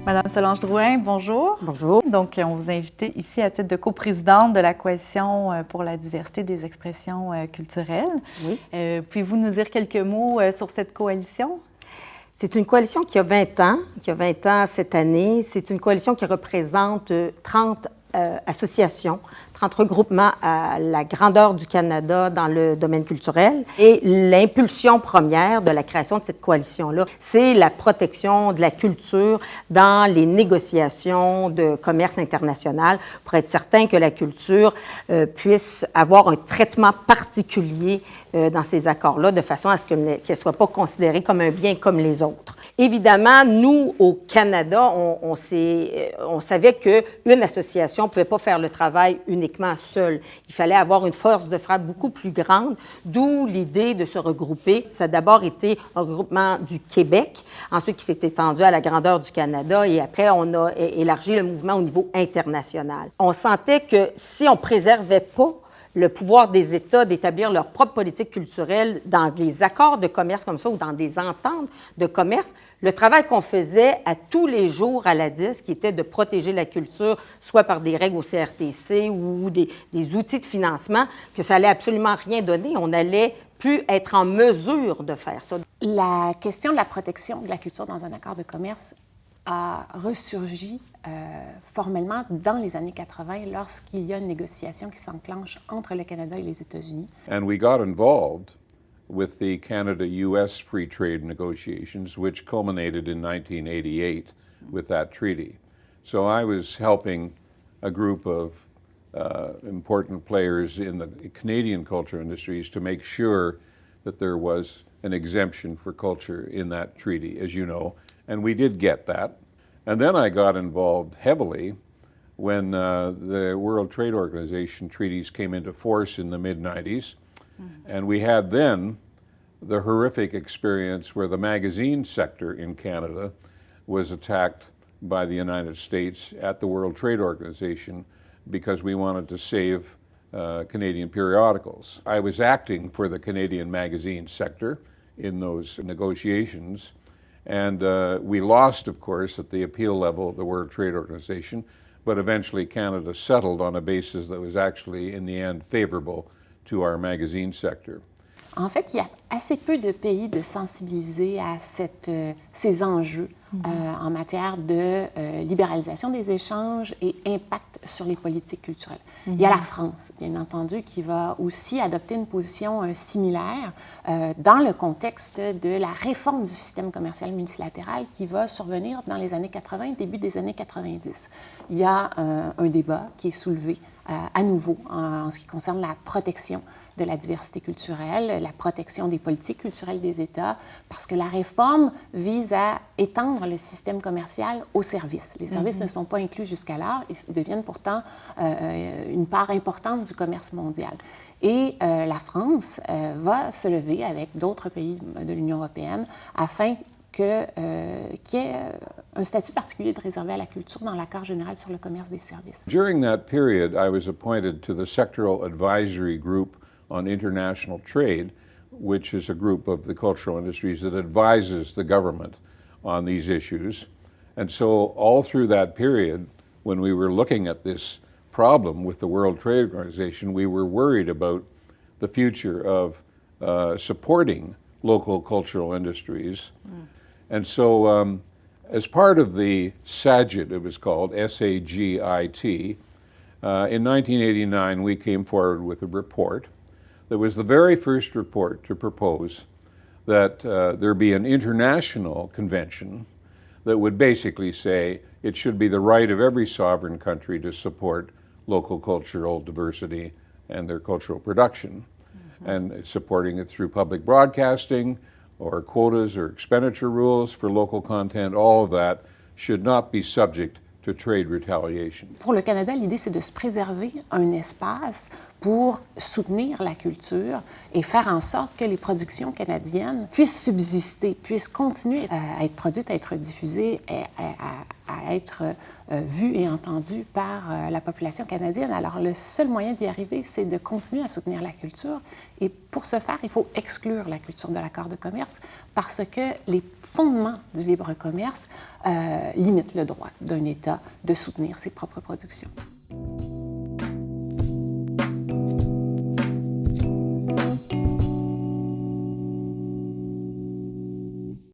Madame Solange Drouin, bonjour. Bonjour. Donc, on vous a invité ici à titre de coprésidente de la Coalition pour la diversité des expressions culturelles. Oui. Pouvez-vous nous dire quelques mots sur cette coalition? C'est une coalition qui a 20 ans cette année. C'est une coalition qui représente 30 associations, 30 regroupements à la grandeur du Canada dans le domaine culturel. Et l'impulsion première de la création de cette coalition-là, c'est la protection de la culture dans les négociations de commerce international pour être certain que la culture puisse avoir un traitement particulier dans ces accords-là, de façon à ce qu'elle ne soit pas considérée comme un bien comme les autres. Évidemment, nous, au Canada, on savait qu'une association ne pouvait pas faire le travail uniquement seule. Il fallait avoir une force de frappe beaucoup plus grande, d'où l'idée de se regrouper. Ça a d'abord été un regroupement du Québec, ensuite qui s'est étendu à la grandeur du Canada, et après, on a élargi le mouvement au niveau international. On sentait que si on ne préservait pas le pouvoir des États d'établir leur propre politique culturelle dans des accords de commerce comme ça ou dans des ententes de commerce, le travail qu'on faisait à tous les jours à la DIS, qui était de protéger la culture, soit par des règles au CRTC ou des outils de financement, que ça allait absolument rien donner. On n'allait plus être en mesure de faire ça. La question de la protection de la culture dans un accord de commerce a ressurgi formellement dans les années 80 lorsqu'il y a une négociation qui s'enclenche entre le Canada et les États-Unis. And we got involved with the Canada-US free trade negotiations, which culminated in 1988 with that treaty. So I was helping a group of important players in the Canadian culture industries to make sure that there was an exemption for culture in that treaty, as you know, and we did get that. And then I got involved heavily when the World Trade Organization treaties came into force in the mid-90s. And we had then the horrific experience where the magazine sector in Canada was attacked by the United States at the World Trade Organization because we wanted to save Canadian periodicals. I was acting for the Canadian magazine sector in those negotiations. And we lost, of course, at the appeal level of the World Trade Organization, but eventually Canada settled on a basis that was actually, in the end, favorable to our magazine sector. En fait, il y a assez peu de pays de sensibiliser à ces enjeux en matière de libéralisation des échanges et impact sur les politiques culturelles. Il y a la France, bien entendu, qui va aussi adopter une position similaire dans le contexte de la réforme du système commercial multilatéral qui va survenir dans les années 80, début des années 90. Il y a un débat qui est soulevé à nouveau en ce qui concerne la protection de la diversité culturelle, la protection des politiques culturelles des États, parce que la réforme vise à étendre le système commercial aux services. Les services ne sont pas inclus jusqu'alors et deviennent pourtant une part importante du commerce mondial. Et la France va se lever avec d'autres pays de l'Union européenne afin qu'il y ait un statut particulier de réservé à la culture dans l'accord général sur le commerce des services. During that period, I was appointed to the Sectoral Advisory Group on International Trade, which is a group of the cultural industries that advises the government on these issues. And so all through that period, when we were looking at this problem with the World Trade Organization, we were worried about the future of supporting local cultural industries. And so as part of the SAGIT, it was called, S-A-G-I-T, in 1989 we came forward with a report that was the very first report to propose that there be an international convention that would basically say it should be the right of every sovereign country to support local cultural diversity and their cultural production, and supporting it through public broadcasting or quotas or expenditure rules for local content. All of that should not be subject to trade retaliation. Pour le Canada, l'idée, c'est de se préserver un espace pour soutenir la culture et faire en sorte que les productions canadiennes puissent subsister, puissent continuer à être produites, à être diffusées, à être vus et entendus par la population canadienne. Alors, le seul moyen d'y arriver, c'est de continuer à soutenir la culture. Et pour ce faire, il faut exclure la culture de l'accord de commerce parce que les fondements du libre commerce limitent le droit d'un État de soutenir ses propres productions.